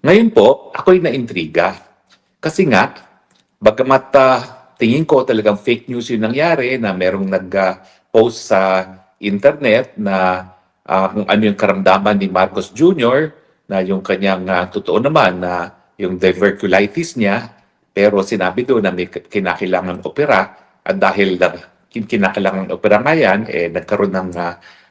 Ngayon po, ako'y naintriga. Kasi nga, bagamat tingin ko talagang fake news yung nangyari na merong nag-post sa internet na kung ano yung karamdaman ni Marcos Jr. na yung kanyang totoo naman na yung diverculitis niya, pero sinabi doon na may kinakailangan opera at dahil kinakailangan opera nga yan, nagkaroon ng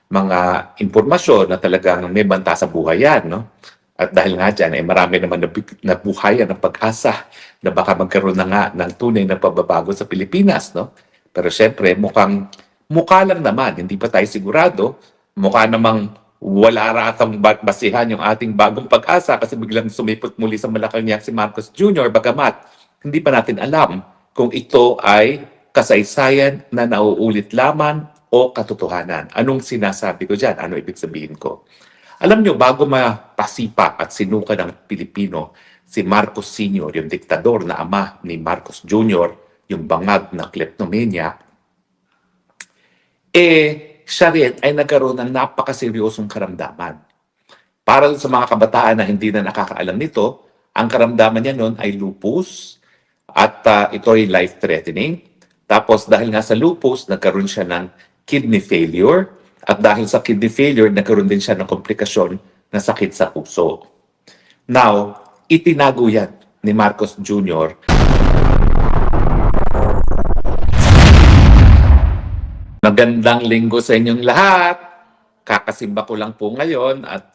mga impormasyon na talagang may banta sa buhay yan, no? At dahil nga dyan, marami naman nabuhayan ng pag-asa na baka magkaroon na nga ng tunay na pagbabago sa Pilipinas, no? Pero syempre, mukha lang naman, hindi pa tayo sigurado. Mukha namang wala ratang basihan yung ating bagong pag-asa kasi biglang sumipot muli sa Malacanang si Marcos Jr. Bagamat hindi pa natin alam kung ito ay kasaysayan na nauulit lamang o katotohanan. Anong sinasabi ko dyan? Ano ibig sabihin ko? Alam nyo, bago mapasipa at sinuka ng Pilipino, si Marcos Sr., yung diktador na ama ni Marcos Jr., yung bangag na kleptomania, siya rin ay nagkaroon ng napakaseryosong karamdaman. Para sa mga kabataan na hindi na nakakaalam nito, ang karamdaman niya noon ay lupus at ito ay life-threatening. Tapos dahil nga sa lupus, nagkaroon siya ng kidney failure at dahil sa kidney failure, nagkaroon din siya ng komplikasyon na sakit sa puso. Now, itinago yan ni Marcos Jr. Magandang linggo sa inyong lahat. Kakasimba ko lang po ngayon at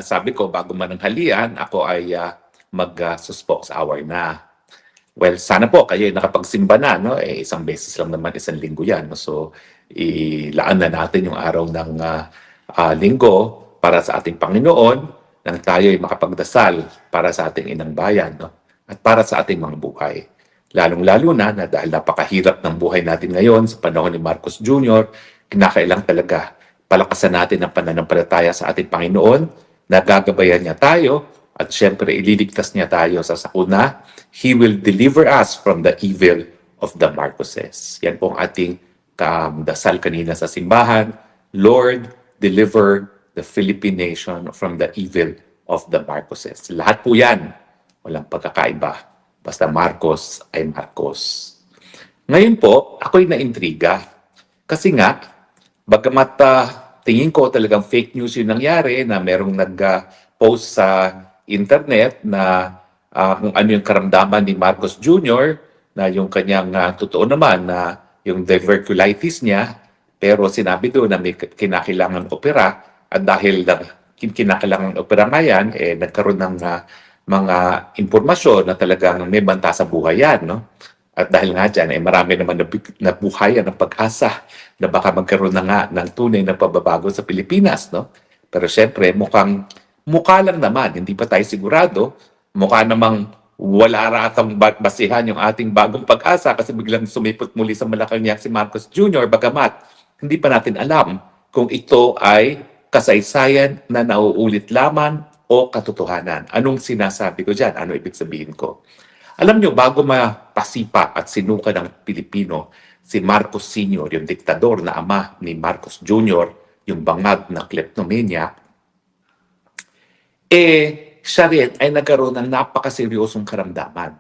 sabi ko bago mananghalian, ako ay mag-suspox hour na. Well, sana po kayo ay nakapagsimba na, no? Isang beses lang naman, isang linggo yan. No? So, ilaan na natin yung araw ng linggo para sa ating Panginoon nang tayo ay makapagdasal para sa ating inang bayan, no? At para sa ating mga buhay. Lalong-lalo na dahil napakahirap ng buhay natin ngayon sa panahon ni Marcos Jr., kinakailang talaga palakasan natin ang pananampalataya sa ating Panginoon, nagagabayan niya tayo, at syempre ililigtas niya tayo sa sakuna. He will deliver us from the evil of the Marcoses. Yan po ang ating dasal kanina sa simbahan. Lord, deliver the Philippine nation from the evil of the Marcoses. Lahat po yan, walang pagkakaiba. Basta Marcos ay Marcos. Ngayon po, ako'y naintriga. Kasi nga, bagamat tingin ko talagang fake news yung nangyari na merong nag-post sa internet na kung ano yung karamdaman ni Marcos Jr. na yung kanyang totoo naman na yung diverculitis niya, pero sinabi doon na may kinakailangan opera at dahil kinakailangan opera nga yan, nagkaroon ng mga impormasyon na talagang may banta sa buhay yan, no? At dahil nga dyan, marami naman nabuhayan ng pag-asa na baka magkaroon na nga ng tunay na pagbabago sa Pilipinas, no? Pero syempre, mukha lang naman, hindi pa tayo sigurado. Mukha namang wala ratang basihan yung ating bagong pag-asa kasi biglang sumipot muli sa Malacanang si Marcos Jr. Bagamat hindi pa natin alam kung ito ay kasaysayan na nauulit lamang o katotohanan. Anong sinasabi ko dyan? Ano ibig sabihin ko? Alam nyo, bago mapasipa at sinuka ng Pilipino, si Marcos Sr., yung diktador na ama ni Marcos Jr., yung bangag na kleptomania, siya rin ay nagkaroon ng napakaseryosong karamdaman.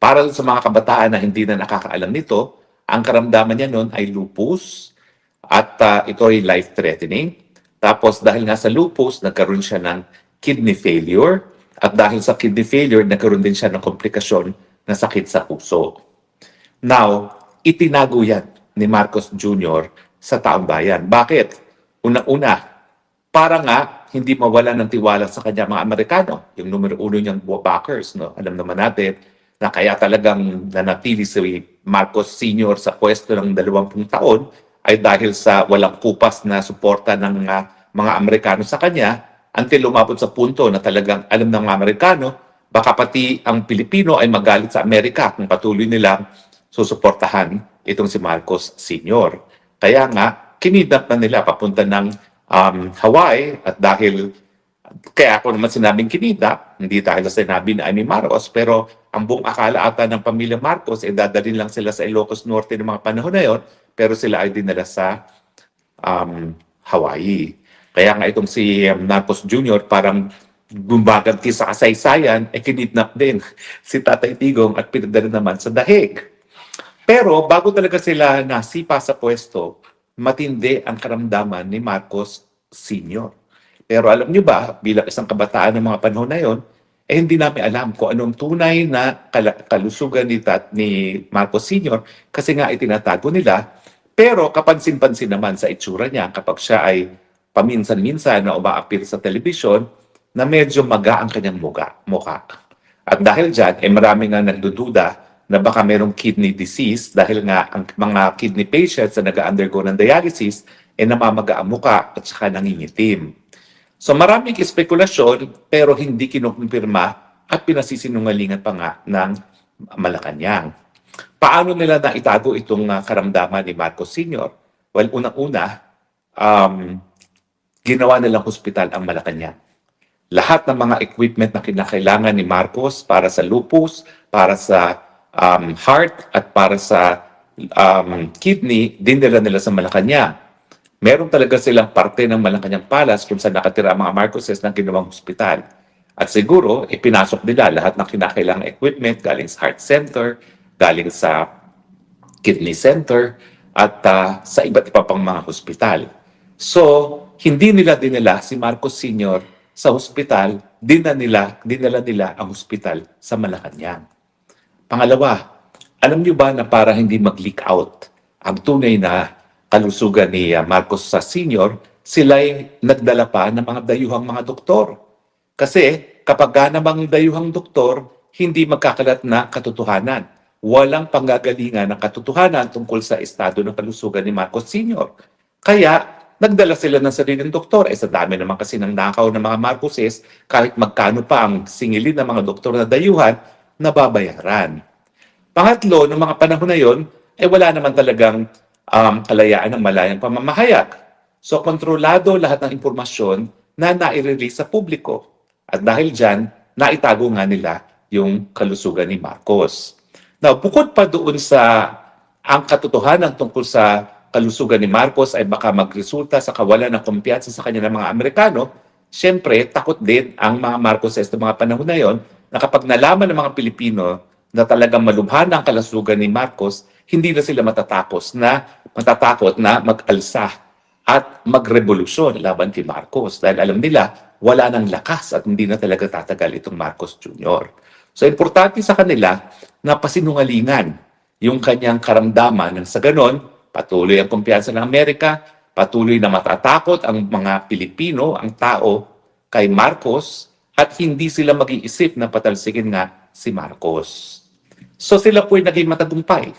Para sa mga kabataan na hindi na nakakaalam nito, ang karamdaman niya noon ay lupus at ito ay life-threatening. Tapos dahil nga sa lupus, nagkaroon siya ng kidney failure at dahil sa kidney failure, nagkaroon din siya ng komplikasyon na sakit sa puso. Now, itinago yan ni Marcos Jr. sa taong bayan. Bakit? Una-una, para nga hindi mawala ng tiwala sa kanya mga Amerikano, yung numero uno niyang backers, no? Alam naman natin na kaya talagang nanatili si Marcos Sr. sa pwesto ng 20 taon ay dahil sa walang kupas na suporta ng mga Amerikano sa kanya until lumabot sa punto na talagang alam ng mga Amerikano, baka pati ang Pilipino ay magalit sa Amerika kung patuloy nilang susuportahan itong si Marcos Sr. Kaya nga, kinidnap na nila papunta ng Hawaii at dahil kaya ako naman sinabing kinidnap, hindi dahil sa sinabi na ni Marcos, pero ang buong akala ata ng pamilya Marcos dadalhin lang sila sa Ilocos Norte ng mga panahon na yon, pero sila ay dinala sa Hawaii. Kaya nga itong si Marcos Jr. parang gumaganti sa kasaysayan, kinidnap din si Tatay Digong at pinadala naman sa dahig. Pero bago talaga sila nasipa sa pwesto, matindi ang karamdaman ni Marcos Sr. Pero alam nyo ba, bilang isang kabataan ng mga panahon na yon, hindi namin alam kung anong tunay na kalusugan ni Marcos Sr. kasi nga itinatago nila. Pero kapansin-pansin naman sa itsura niya kapag siya ay paminsan-minsan na umaapir sa telebisyon na medyo maga ang kanyang mukha. At dahil dyan, marami nga nagdududa na baka merong kidney disease dahil nga ang mga kidney patients na nag-undergo ng dialysis namamaga ang muka at saka nangingitim. So maraming espekulasyon pero hindi kinukumpirma at pinasisinungalingan pa nga ng Malacanang. Paano nila na itago itong karamdaman ni Marcos Sr.? Well, unang-una, ginawa nilang hospital ang Malacanang. Lahat ng mga equipment na kinakailangan ni Marcos para sa lupus, para sa heart at para sa kidney, dinala nila sa Malacanang. Meron talaga silang parte ng Malacanang Palace kung saan nakatira ang mga Marcoses na ginawang hospital. At siguro, ipinasok nila lahat ng kinakailangang equipment galing sa heart center, galing sa kidney center, at sa iba't iba pang mga hospital. So, hindi nila dinala si Marcos Sr. sa hospital, dinala nila ang hospital sa Malacanang. Pangalawa, alam niyo ba na para hindi mag-leak out ang tunay na kalusugan ni Marcos Sr., sila'y nagdala pa ng mga dayuhang mga doktor. Kasi kapag namang dayuhang doktor, hindi magkakalat na katotohanan. Walang panggagalingan ng katotohanan tungkol sa estado ng kalusugan ni Marcos Sr. Kaya nagdala sila ng sariling doktor. Sa dami naman kasi ng nakaw ng mga Marcoses, kahit magkano pa ang singilin ng mga doktor na dayuhan, nababayaran. Pangatlo, noong mga panahon na yon, wala naman talagang kalayaan ng malayang pamamahayag. So, kontrolado lahat ng impormasyon na nai-release sa publiko. At dahil dyan, naitago nga nila yung kalusugan ni Marcos. Now, bukod pa doon sa ang katotohanan tungkol sa kalusugan ni Marcos ay baka magresulta sa kawalan ng kumpiyansa sa kanya ng mga Amerikano, syempre, takot din ang mga Marcoses ng mga panahon na yon na kapag nalaman ng mga Pilipino na talagang malubhan ang kalusugan ni Marcos, hindi na sila matatakot na mag-alsa at magrevolusyon laban kay Marcos dahil alam nila wala nang lakas at hindi na talaga tatagal itong Marcos Jr. So, importante sa kanila na pasinungalingan yung kanyang karamdaman nang sa ganon, patuloy ang kumpiyansa ng Amerika, patuloy na matatakot ang mga Pilipino, ang tao kay Marcos at hindi sila mag-iisip na patalsikin nga si Marcos. So sila po'y naging matagumpay.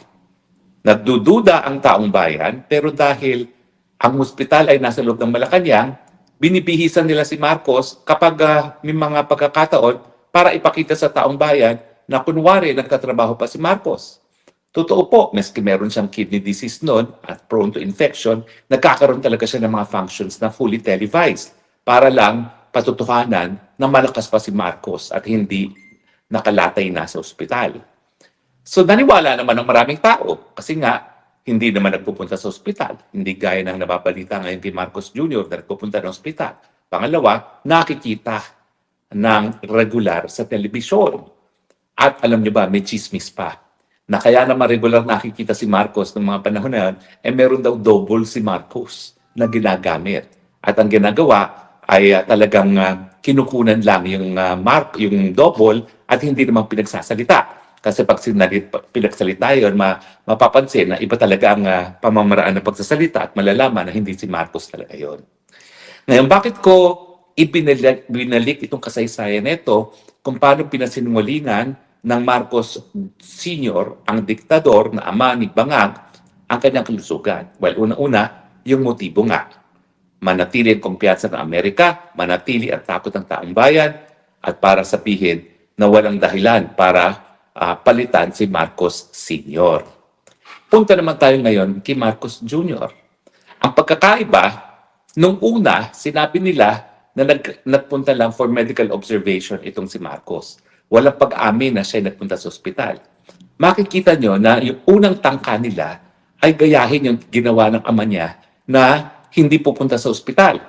Nagdududa ang taong bayan pero dahil ang ospital ay nasa loob ng Malacanang, binibihisan nila si Marcos kapag may mga pagkakataon para ipakita sa taong bayan na kunwari nagtatrabaho pa si Marcos. Totoo po, maski meron siyang kidney disease noon at prone to infection, nagkakaroon talaga siya ng mga functions na fully televised para lang patutuhanan na malakas pa si Marcos at hindi nakalatay na sa ospital. So naniwala naman ng maraming tao kasi nga hindi naman nagpupunta sa ospital. Hindi gaya ng nababalita ngayon kay Marcos Jr. na nagpupunta ng ospital. Pangalawa, nakikita ng regular sa telebisyon. At alam niyo ba, may chismis pa na kaya naman regular nakikita si Marcos ng mga panahon na yun, meron daw double si Marcos na ginagamit. At ang ginagawa ay talagang kinukunan lang yung yung double at hindi naman pinagsasalita. Kasi pag pinagsalita yun, mapapansin na iba talaga ang pamamaraan ng pagsasalita at malalaman na hindi si Marcos talaga yun. Ngayon, bakit ko binalik itong kasaysayan nito kung paano pinasinungalingan ng Marcos Sr., ang diktador na ama ni Bangag, ang kanyang kalusugan? Well, una-una, yung motibo nga. Manatili ang kumpiyansa ng Amerika, manatili ang takot ng taong bayan, at para sabihin na walang dahilan para palitan si Marcos Sr. Punta naman tayo ngayon kay Marcos Jr. Ang pagkakaiba, nung una, sinabi nila na nagpunta lang for medical observation itong si Marcos. Walang pag-amin na siya nagpunta sa ospital. Makikita nyo na yung unang tangka nila ay gayahin yung ginawa ng ama niya na hindi pupunta sa ospital.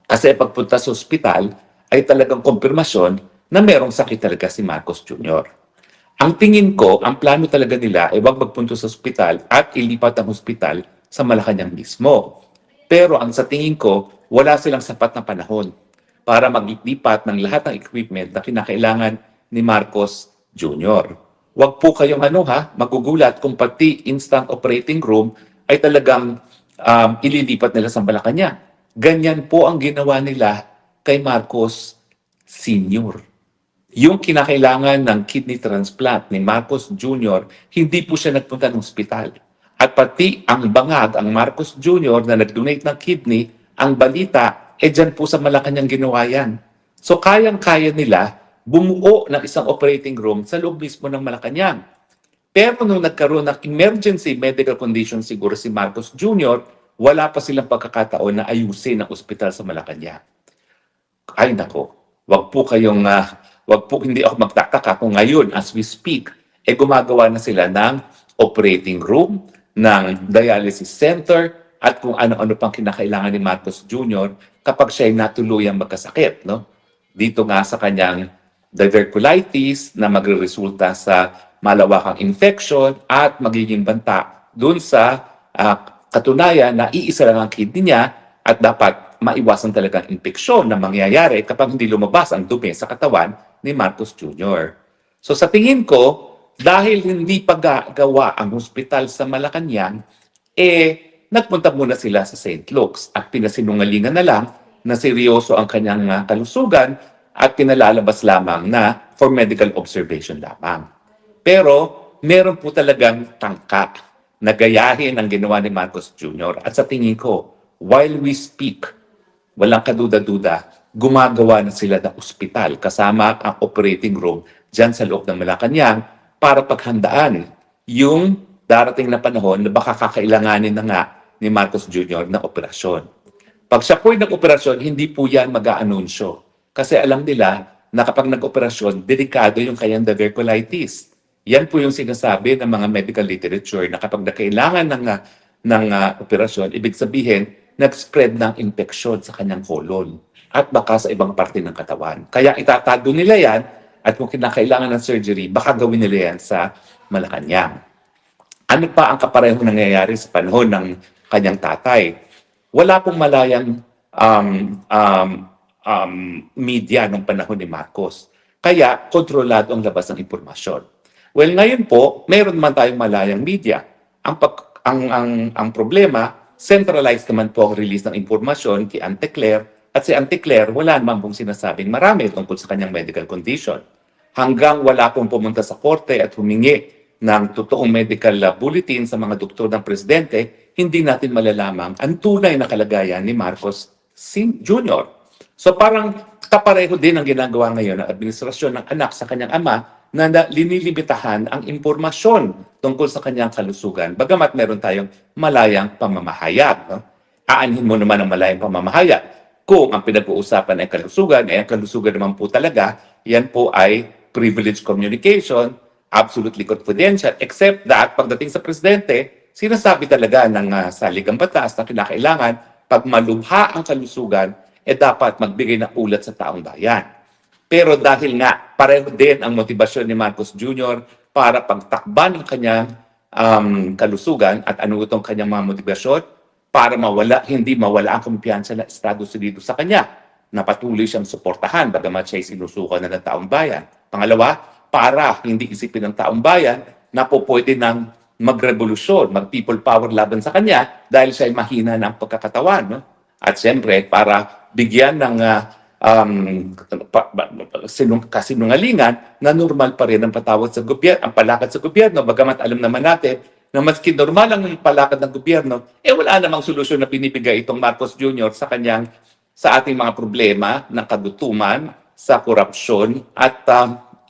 Kasi pagpunta sa ospital ay talagang kumpirmasyon na merong sakit talaga si Marcos Jr. Ang tingin ko, ang plano talaga nila ay wag magpunta sa ospital at ilipat ang ospital sa Malacanang mismo. Pero ang sa tingin ko, wala silang sapat na panahon para maglipat ng lahat ng equipment na kinakailangan ni Marcos Jr. Wag po kayong magugulat kung pati instant operating room ay talagang ililipat nila sa Malacanang. Ganyan po ang ginawa nila kay Marcos Sr. Yung kinakailangan ng kidney transplant ni Marcos Jr., hindi po siya nagpunta ng ospital. At pati ang bangag, ang Marcos Jr. na nag-donate ng kidney, ang balita, dyan po sa Malacanang ginawa yan. So kayang-kaya nila bumuo ng isang operating room sa loob mismo ng Malacanang. Pero nung nagkaroon ng emergency medical condition siguro si Marcos Jr., wala pa silang pagkakataon na ayusin ang ospital sa Malacanang. Ay nako, hindi ako magtataka kung ngayon as we speak, gumagawa na sila ng operating room, ng dialysis center, at kung ano-ano pang kinakailangan ni Marcos Jr. kapag siya ay natuluyang magkasakit. No? Dito nga sa kanyang diverculitis na magre-resulta sa malawakang infection at magiging banta dun sa katunayan na iisa lang ang kidney niya at dapat maiwasan talaga ang impeksyon na mangyayari kapag hindi lumabas ang dumi sa katawan ni Marcos Jr. So sa tingin ko, dahil hindi pa gawa ang hospital sa Malacanang, nagpunta muna sila sa St. Luke's at pinasinungalingan na lang na seryoso ang kanyang kalusugan at pinalalabas lamang na for medical observation lamang. Pero meron po talagang tangka na gayahin ang ginawa ni Marcos Jr. At sa tingin ko, while we speak, walang kaduda-duda, gumagawa na sila ng ospital kasama ang operating room dyan sa loob ng Malacanang para paghandaan yung darating na panahon na baka kakailanganin na nga ni Marcos Jr. na operasyon. Pag siya po'y nag-operasyon, hindi po yan mag-aanunsyo. Kasi alam nila na kapag nag-operasyon, delikado yung kanyang diverculitis. Yan po yung sinasabi ng mga medical literature na kapag nakailangan ng operasyon, ibig sabihin, nag-spread ng infection sa kanyang colon at baka sa ibang parte ng katawan. Kaya itatago nila yan at kung kinakailangan ng surgery, baka gawin nila yan sa Malacanang. Ano pa ang kaparehong nangyayari sa panahon ng kanyang tatay? Wala pong malayang media nung panahon ni Marcos. Kaya kontrolado ang labas ng impormasyon. Well, ngayon po, mayroon naman tayong malayang media. Ang problema, centralized naman po ang release ng impormasyon kay Auntie Claire at si Auntie Claire wala naman pong sinasabing marami tungkol sa kanyang medical condition. Hanggang wala pong pumunta sa korte at humingi ng totoong medical bulletin sa mga doktor ng presidente, hindi natin malalaman ang tunay na kalagayan ni Marcos Jr. So parang kapareho din ang ginagawa ngayon ng administrasyon ng anak sa kanyang ama na linilimitahan ang impormasyon tungkol sa kanyang kalusugan. Bagamat meron tayong malayang pamamahayag. No? Aanhin mo naman ang malayang pamamahayag. Kung ang pinag-uusapan ay kalusugan, ang kalusugan naman po talaga, yan po ay privileged communication, absolutely confidential, except that pagdating sa presidente, sinasabi talaga ng saligang batas na kinakailangan pag malubha ang kalusugan, dapat magbigay ng ulat sa taong bayan. Pero dahil nga pareho din ang motibasyon ni Marcos Jr. para pagtakban ng kanyang kalusugan at ano itong kanyang mga motibasyon para hindi mawala ang kumpiyansa ng Estados Unidos sa kanya na patuloy siyang suportahan bagamat siya ay sinusukan na ng taong bayan. Pangalawa, para hindi isipin ng taong bayan na po pwede nang magrevolusyon, mag-people power laban sa kanya dahil siya ay mahina ng pagkakatawan. No? At siyempre, para bigyan ng kasinungalingan na normal pa rin ang patawad sa gobyerno, ang palakad sa gobyerno, bagamat alam naman natin na maski normal ang palakad ng gobyerno, wala namang solusyon na binibigay itong Marcos Jr. sa ating mga problema ng kagutuman, sa korupsyon at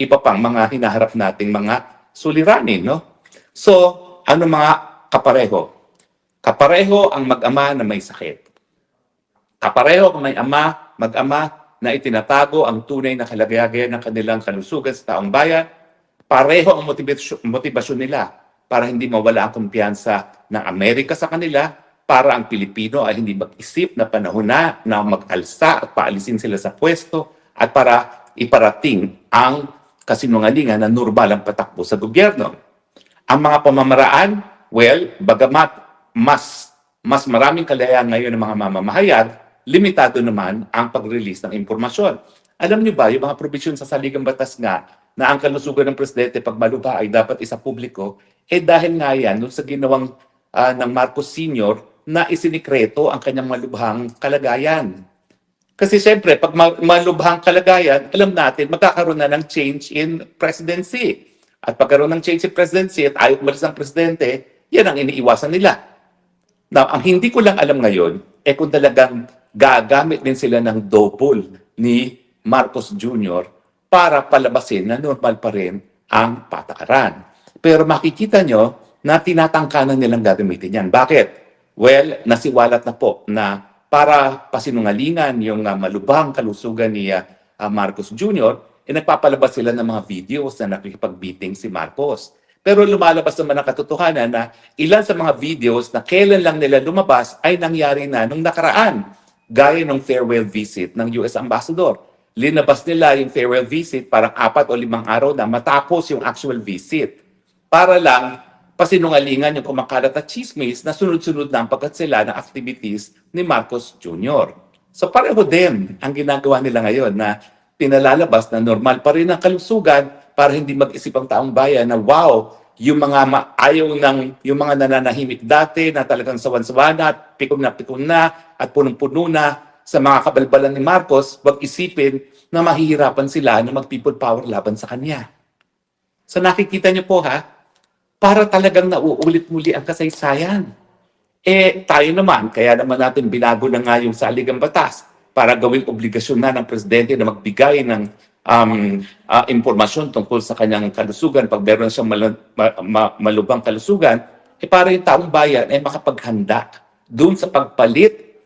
iba pang mga hinaharap nating mga suliranin. No? So, ano mga kapareho? Kapareho ang mag-ama na may sakit. Kapareho ang may mag-ama na itinatago ang tunay na kalagayan ng kanilang kalusugan sa taong bayan. Pareho ang motivasyon nila para hindi mawala ang kumpiyansa ng Amerika sa kanila, para ang Pilipino ay hindi mag-isip na panahon na mag-alsa at paalisin sila sa pwesto at para iparating ang kasinungalingan na normal ang patakbo sa gobyerno. Ang mga pamamaraan, well, bagamat mas maraming kalayaan ngayon ng mga mamamahayag, limitado naman ang pag-release ng impormasyon. Alam niyo ba, yung mga provision sa saligang batas nga na ang kalusugan ng presidente pag malubha ay dapat isa publiko, dahil nga yan, nung sa ginawang ng Marcos Sr. na isinikreto ang kanyang malubhang kalagayan. Kasi siyempre, pag malubhang kalagayan, alam natin, magkakaroon na ng change in presidency. At pagkaroon ng change in presidency at ayaw umalis ng presidente, yan ang iniiwasan nila. Now, ang hindi ko lang alam ngayon, kung talagang gagamit din sila ng double ni Marcos Jr. para palabasin na normal pa rin ang patakaran. Pero makikita nyo na tinatangkanan nilang gagamitin yan. Bakit? Well, nasiwalat na po na para pasinungalingan yung malubhang kalusugan ni Marcos Jr., nagpapalabas sila ng mga videos na nakikipag-meeting si Marcos. Pero lumalabas naman ang katotohanan na ilan sa mga videos na kailan lang nila lumabas ay nangyari na nung nakaraan, gaya ng farewell visit ng US Ambassador. Linabas nila yung farewell visit parang 4 o 5 araw na matapos yung actual visit. Para lang pasinungalingan yung kumakalat at chismis na sunod-sunod na ang pagkatsila ng activities ni Marcos Jr. So pareho din ang ginagawa nila ngayon na pinalalabas na normal pa rin ang kalusugan para hindi mag-isip ang taong bayan na wow, yung mga yung mga nananahimik dati na talagang sawan-sawa na at pikon na at punong-puno na sa mga kabalbalan ni Marcos, wag isipin na mahihirapan sila na mag-people power laban sa kanya. So nakikita niyo po para talagang nauulit muli ang kasaysayan. Tayo naman, kaya naman natin binago na nga yung saligang batas para gawing obligasyon na ng presidente na magbigay ng impormasyon tungkol sa kanyang kalusugan pag meron siyang malubhang kalusugan, para yung taong bayan ay makapaghanda doon sa pagpalit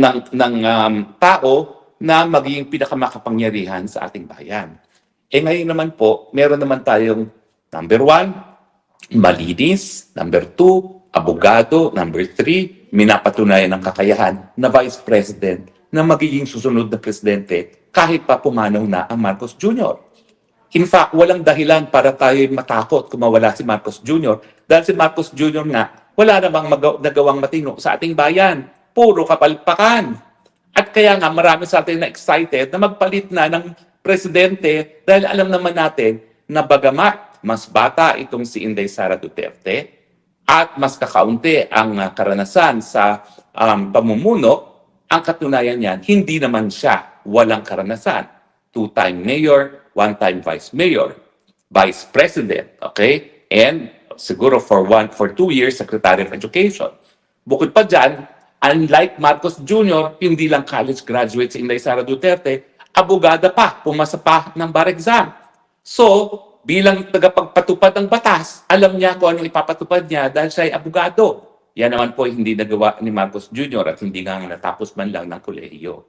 ng tao na magiging pinakamakapangyarihan sa ating bayan. Ngayon naman po, meron naman tayong number 1, malinis. Number 2, abogado. Number 3, minapatunayan ng kakayahan na Vice President na magiging susunod na presidente kahit pa pumanaw na ang Marcos Jr. In fact, walang dahilan para tayo matakot kung mawala si Marcos Jr. Dahil si Marcos Jr. nga, wala namang nagawang matino sa ating bayan. Puro kapalpakan. At kaya nga marami sa atin na excited na magpalit na ng presidente dahil alam naman natin na bagamat mas bata itong si Inday Sara Duterte at mas kakaunti ang karanasan sa pamumuno, ang katunayan niyan, hindi naman siya walang karanasan. 2-time mayor, 1-time vice mayor, vice president, okay? And siguro for 2 years, Secretary of Education. Bukod pa dyan, unlike Marcos Jr., hindi lang college graduate si Inday Sara Duterte, abogada pa, pumasa pa ng bar exam. So, bilang tagapagpatupad ng batas, alam niya kung anong ipapatupad niya dahil siya ay abogado. Yan naman po hindi nagawa ni Marcos Jr. at hindi nga natapos man lang ng kolehiyo.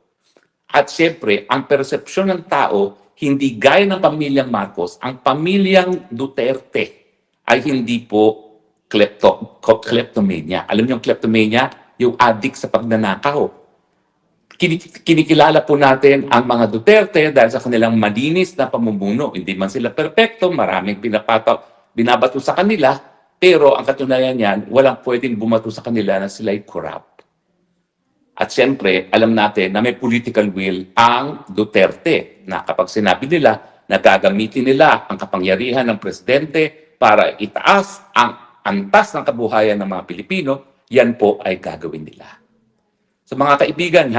At syempre, ang persepsyon ng tao, hindi gaya ng pamilyang Marcos, ang pamilyang Duterte ay hindi po kleptomania. Alam niyo yung kleptomania? Yung addict sa pagnanakaw. Kinikilala po natin ang mga Duterte dahil sa kanilang malinis na pamumuno. Hindi man sila perpekto, maraming binabato sa kanila, pero ang katunayan niyan, walang pwedeng bumato sa kanila na sila'y corrupt. At siyempre, alam natin na may political will ang Duterte na kapag sinabi nila na gagamitin nila ang kapangyarihan ng presidente para itaas ang antas ng kabuhayan ng mga Pilipino, yan po ay gagawin nila. So mga kaibigan,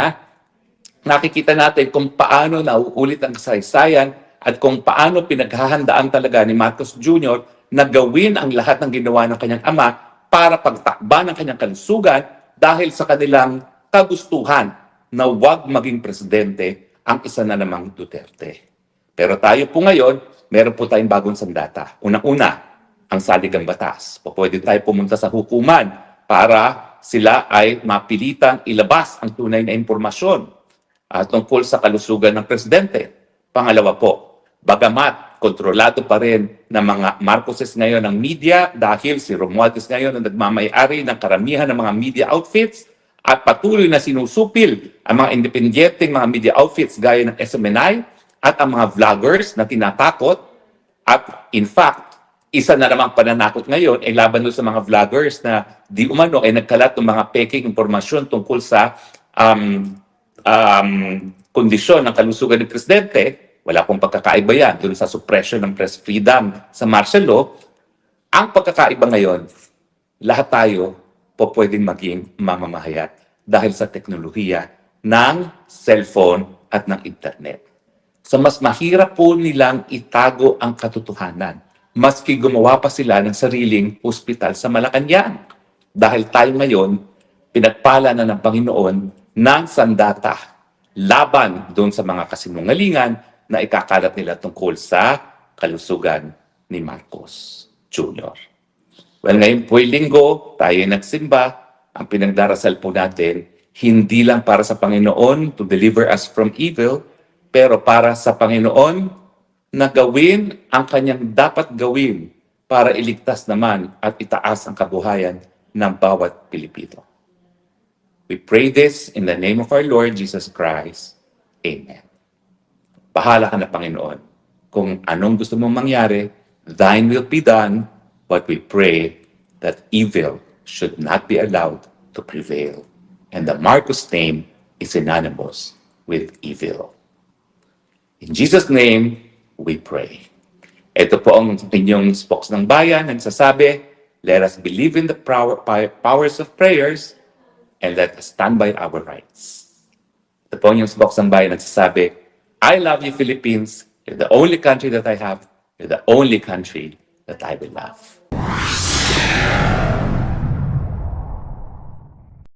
nakikita natin kung paano nauulit ang kasaysayan at kung paano pinaghahandaan talaga ni Marcos Jr. na gawin ang lahat ng ginawa ng kanyang ama para pagtakba ng kanyang kalusugan dahil sa kanilang kagustuhan na huwag maging presidente ang isa na namang Duterte. Pero tayo po ngayon, meron po tayong bagong sandata. Unang-una, ang saligang batas. Pwede tayo pumunta sa hukuman para sila ay mapilitang ilabas ang tunay na impormasyon tungkol sa kalusugan ng presidente. Pangalawa po, bagamat kontrolado pa rin ng mga Marcoses ngayon ng media dahil si Romualdez ngayon ang nagmamay-ari ng karamihan ng mga media outfits at patuloy na sinusupil ang mga independenteng mga media outfits gaya ng SMNI at ang mga vloggers na tinatakot at in fact, isa na namang pananakot ngayon ay laban doon sa mga vloggers na di umano ay nagkalat ng mga peking impormasyon tungkol sa kondisyon ng kalusugan ng presidente. Wala pong pagkakaiba yan doon sa suppression ng press freedom sa martial law. Ang pagkakaiba ngayon, lahat tayo po pwedeng maging mamamahayag dahil sa teknolohiya ng cellphone at ng internet. So mas mahirap po nilang itago ang katotohanan, maski gumawa pa sila ng sariling ospital sa Malacanang. Dahil tayo ngayon, pinagpala na ng Panginoon ng sandata laban doon sa mga kasinungalingan na ikakalat nila tungkol sa kalusugan ni Marcos Jr. Well, ngayon po'y linggo, tayo nagsimba. Ang pinagdarasal po natin, hindi lang para sa Panginoon to deliver us from evil, pero para sa Panginoon na gawin ang kanyang dapat gawin para iligtas naman at itaas ang kabuhayan ng bawat Pilipino. We pray this in the name of our Lord Jesus Christ. Amen. Bahala ka na, Panginoon. Kung anong gusto mong mangyari, thine will be done, but we pray that evil should not be allowed to prevail. And the Marcos name is synonymous with evil. In Jesus' name, we pray. Ito po ang inyong spokes ng bayan na nagsasabi, let us believe in the powers of prayers and let us stand by our rights. Ito po ang inyong spokes ng bayan na nagsasabi, I love you, Philippines. You're the only country that I have. You're the only country that I will love.